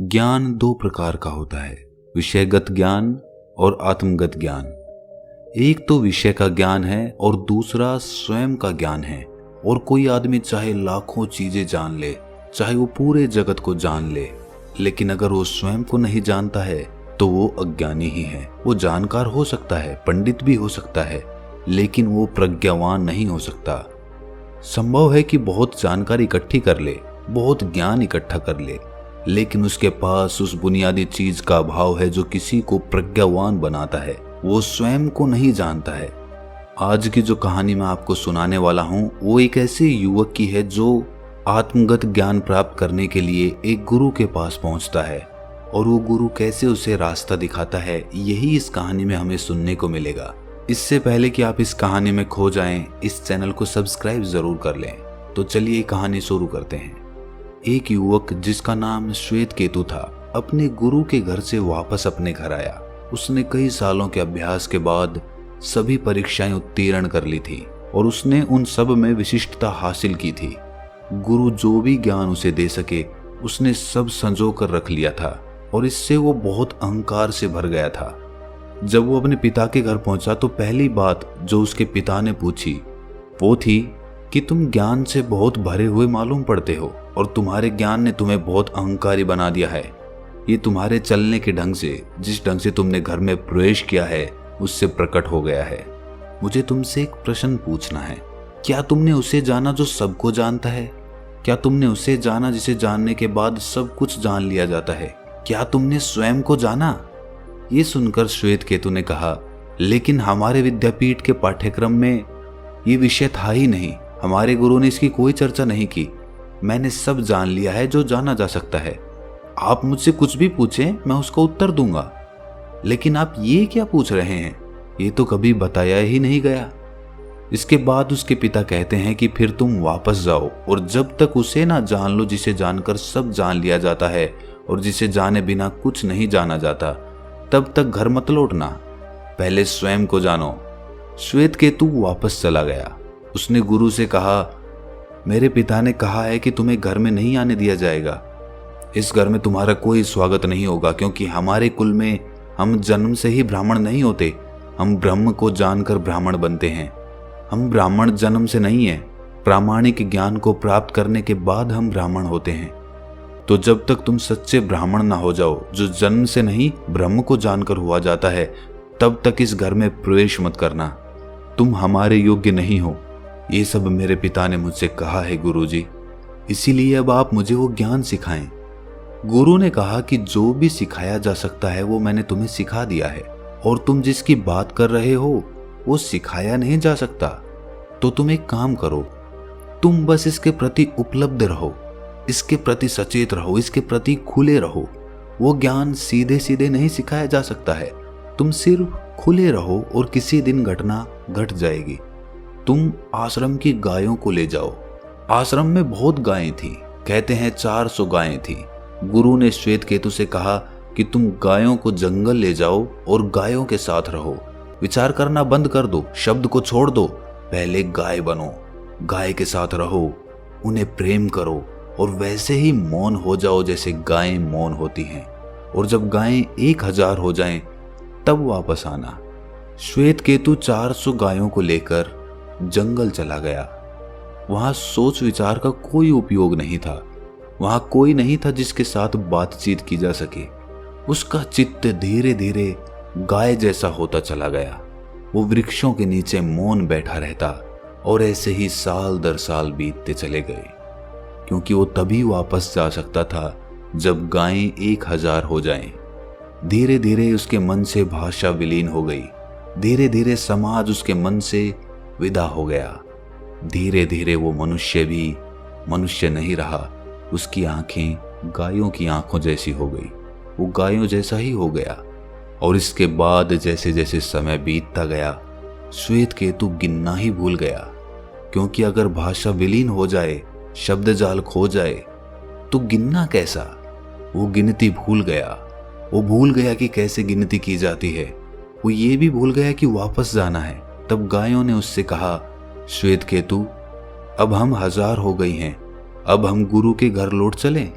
ज्ञान दो प्रकार का होता है, विषयगत ज्ञान और आत्मगत ज्ञान। एक तो विषय का ज्ञान है और दूसरा स्वयं का ज्ञान है। और कोई आदमी चाहे लाखों चीजें जान ले, चाहे वो पूरे जगत को जान ले, लेकिन अगर वो स्वयं को नहीं जानता है तो वो अज्ञानी ही है। वो जानकार हो सकता है, पंडित भी हो सकता है, लेकिन वो प्रज्ञावान नहीं हो सकता। संभव है कि बहुत जानकारी इकट्ठी कर ले, बहुत ज्ञान इकट्ठा कर ले, लेकिन उसके पास उस बुनियादी चीज का अभाव है जो किसी को प्रज्ञावान बनाता है। वो स्वयं को नहीं जानता है। आज की जो कहानी मैं आपको सुनाने वाला हूं वो एक ऐसे युवक की है जो आत्मगत ज्ञान प्राप्त करने के लिए एक गुरु के पास पहुंचता है, और वो गुरु कैसे उसे रास्ता दिखाता है, यही इस कहानी में हमें सुनने को मिलेगा। इससे पहले कि आप इस कहानी में खो जाएं, इस चैनल को सब्सक्राइब जरूर कर लें। तो चलिए कहानी शुरू करते हैं। एक युवक जिसका नाम श्वेत केतु था अपने गुरु के घर से वापस अपने घर आया। उसने कई सालों के अभ्यास के बाद सभी परीक्षाएं उत्तीर्ण कर ली थी और उसने उन सब में विशिष्टता हासिल की थी। गुरु जो भी ज्ञान उसे दे सके उसने सब संजो कर रख लिया था, और इससे वो बहुत अहंकार से भर गया था। जब वो अपने पिता के घर पहुंचा तो पहली बात जो उसके पिता ने पूछी वो थी कि तुम ज्ञान से बहुत भरे हुए मालूम पड़ते हो और तुम्हारे ज्ञान ने तुम्हें बहुत अहंकारी बना दिया है। ये तुम्हारे चलने के ढंग से, जिस ढंग से तुमने घर में प्रवेश किया है, उससे प्रकट हो गया है। मुझे तुमसे एक प्रश्न पूछना है, क्या तुमने उसे जाना जो सबको जानता है? क्या तुमने उसे जाना जिसे जानने के बाद सब कुछ जान लिया जाता है? क्या तुमने स्वयं को जाना? ये सुनकर श्वेत केतु ने कहा, लेकिन हमारे विद्यापीठ के पाठ्यक्रम में ये विषय था ही नहीं। हमारे गुरु ने इसकी कोई चर्चा नहीं की। मैंने सब जान लिया है जो जाना जा सकता है। आप मुझसे कुछ भी पूछें, मैं उसका उत्तर दूंगा। लेकिन आप ये क्या पूछ रहे हैं? ये तो कभी बताया ही नहीं गया। इसके बाद उसके पिता कहते हैं कि फिर तुम वापस जाओ और जब तक उसे ना जान लो जिसे जानकर सब जान लिया जाता है और जिसे जाने बिना कुछ नहीं जाना जाता, तब तक घर मत लौटना। पहले स्वयं को जानो। श्वेत केतु वापस चला गया। उसने गुरु से कहा, मेरे पिता ने कहा है कि तुम्हें घर में नहीं आने दिया जाएगा। इस घर में तुम्हारा कोई स्वागत नहीं होगा, क्योंकि हमारे कुल में हम जन्म से ही ब्राह्मण नहीं होते। हम ब्रह्म को जानकर ब्राह्मण बनते हैं। हम ब्राह्मण जन्म से नहीं है, प्रामाणिक ज्ञान को प्राप्त करने के बाद हम ब्राह्मण होते हैं। तो जब तक तुम सच्चे ब्राह्मण ना हो जाओ, जो जन्म से नहीं ब्रह्म को जानकर हुआ जाता है, तब तक इस घर में प्रवेश मत करना। तुम हमारे योग्य नहीं हो। ये सब मेरे पिता ने मुझसे कहा है गुरुजी, इसीलिए अब आप मुझे वो ज्ञान सिखाएं। गुरु ने कहा कि जो भी सिखाया जा सकता है वो मैंने तुम्हें सिखा दिया है, और तुम जिसकी बात कर रहे हो वो सिखाया नहीं जा सकता। तो तुम एक काम करो, तुम बस इसके प्रति उपलब्ध रहो, इसके प्रति सचेत रहो, इसके प्रति खुले रहो। वो ज्ञान सीधे सीधे नहीं सिखाया जा सकता है। तुम सिर्फ खुले रहो और किसी दिन घटना घट जाएगी। तुम आश्रम की गायों को ले जाओ। आश्रम में बहुत गायें थी, कहते हैं 400 गायें थी। गुरु ने श्वेत केतु से कहा कि तुम गायों को जंगल ले जाओ और गायों के साथ रहो। विचार करना बंद कर दो, शब्द को छोड़ दो। पहले गाय बनो, गाय के साथ रहो, उन्हें प्रेम करो और वैसे ही मौन हो जाओ जैसे गायें मौन होती हैं। और जब गायें 1000 हो जाएं, तब वापस आना। श्वेत केतु 400 गायों को लेकर जंगल चला गया। वहां सोच विचार का कोई उपयोग नहीं था। वहां कोई नहीं था जिसके साथ बातचीत की जा सके। उसका चित्त धीरे धीरे गाय जैसा होता चला गया। वो वृक्षों के नीचे मौन बैठा रहता, और ऐसे ही साल दर साल बीतते चले गए, क्योंकि वो तभी वापस जा सकता था जब गायें 1000 हो जाएं। धीरे धीरे उसके मन से भाषा विलीन हो गई। धीरे धीरे समाज उसके मन से विदा हो गया। धीरे धीरे वो मनुष्य भी मनुष्य नहीं रहा। उसकी आंखें गायों की आंखों जैसी हो गई। वो गायों जैसा ही हो गया। और इसके बाद जैसे जैसे समय बीतता गया, श्वेत केतु गिनना ही भूल गया, क्योंकि अगर भाषा विलीन हो जाए, शब्द जाल खो जाए, तो गिनना कैसा? वो गिनती भूल गया। वो भूल गया कि कैसे गिनती की जाती है। वो ये भी भूल गया कि वापस जाना है। तब गायों ने उससे कहा, श्वेत केतु, अब हम 1000 हो गई हैं, अब हम गुरु के घर लौट चलें।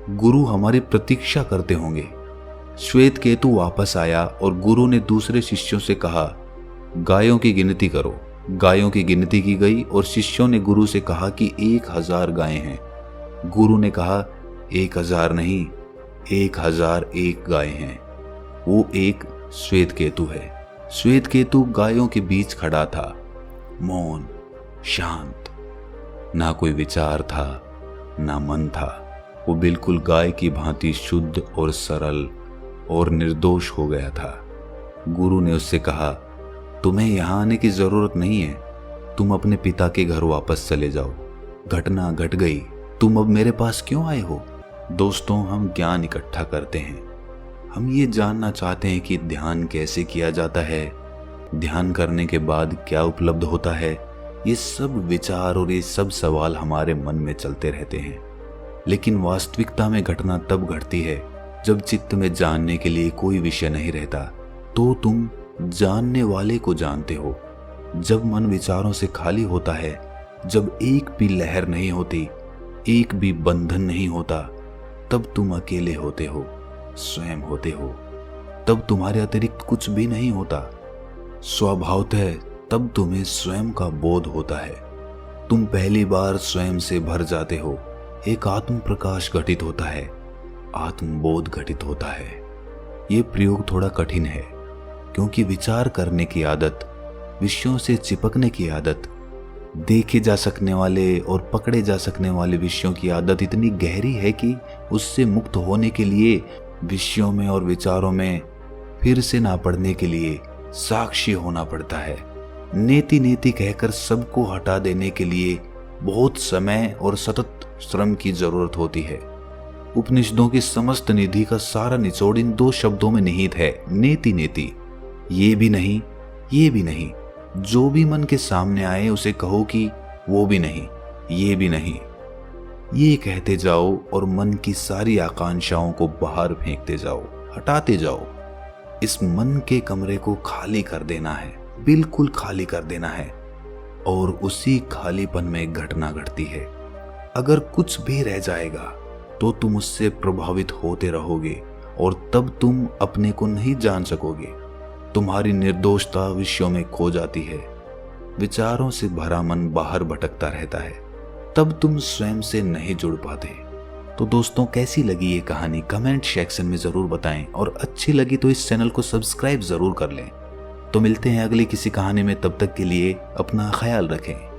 गुरु हमारी प्रतीक्षा करते होंगे। श्वेत केतु वापस आया और गुरु ने दूसरे शिष्यों से कहा, गायों की गिनती करो। गायों की गिनती की गई और शिष्यों ने गुरु से कहा कि 1000 गायें हैं। गुरु ने कहा, 1000 नहीं, 1001 गायें हैं। वो एक श्वेत केतु है। श्वेत केतु गायों के बीच खड़ा था, मौन, शांत। ना कोई विचार था, ना मन था। वो बिल्कुल गाय की भांति शुद्ध और सरल और निर्दोष हो गया था। गुरु ने उससे कहा, तुम्हें यहां आने की जरूरत नहीं है। तुम अपने पिता के घर वापस चले जाओ। घटना घट गई, तुम अब मेरे पास क्यों आए हो? दोस्तों, हम ज्ञान इकट्ठा करते हैं। हम ये जानना चाहते हैं कि ध्यान कैसे किया जाता है, ध्यान करने के बाद क्या उपलब्ध होता है। ये सब विचार और ये सब सवाल हमारे मन में चलते रहते हैं, लेकिन वास्तविकता में घटना तब घटती है जब चित्त में जानने के लिए कोई विषय नहीं रहता। तो तुम जानने वाले को जानते हो। जब मन विचारों से खाली होता है, जब एक भी लहर नहीं होती, एक भी बंधन नहीं होता, तब तुम अकेले होते हो, स्वयं होते हो। तब तुम्हारे अतिरिक्त कुछ भी नहीं होता। स्वभावतः तब तुम्हें स्वयं का बोध होता है। तुम पहली बार स्वयं से भर जाते हो। एक आत्म प्रकाश घटित होता है, आत्मबोध घटित होता है। ये प्रयोग थोड़ा कठिन है, क्योंकि विचार करने की आदत, विषयों से चिपकने की आदत, देखे जा सकने वाले और पकड़े जा सकने वाले विषयों की आदत इतनी गहरी है कि उससे मुक्त होने के लिए विषयों में और विचारों में फिर से ना पड़ने के लिए साक्षी होना पड़ता है। नेति नेति कहकर सबको हटा देने के लिए बहुत समय और सतत श्रम की जरूरत होती है। उपनिषदों की समस्त निधि का सारा निचोड़ इन 2 शब्दों में निहित है, नेति नेति। ये भी नहीं, ये भी नहीं। जो भी मन के सामने आए उसे कहो कि वो भी नहीं, ये भी नहीं। ये कहते जाओ और मन की सारी आकांक्षाओं को बाहर फेंकते जाओ, हटाते जाओ। इस मन के कमरे को खाली कर देना है, बिल्कुल खाली कर देना है। और उसी खालीपन में एक घटना घटती है। अगर कुछ भी रह जाएगा तो तुम उससे प्रभावित होते रहोगे और तब तुम अपने को नहीं जान सकोगे। तुम्हारी निर्दोषता विषयों में खो जाती है। विचारों से भरा मन बाहर भटकता रहता है। तब तुम स्वयं से नहीं जुड़ पाते। तो दोस्तों, कैसी लगी ये कहानी कमेंट सेक्शन में जरूर बताएं, और अच्छी लगी तो इस चैनल को सब्सक्राइब जरूर कर लें। तो मिलते हैं अगली किसी कहानी में, तब तक के लिए अपना ख्याल रखें।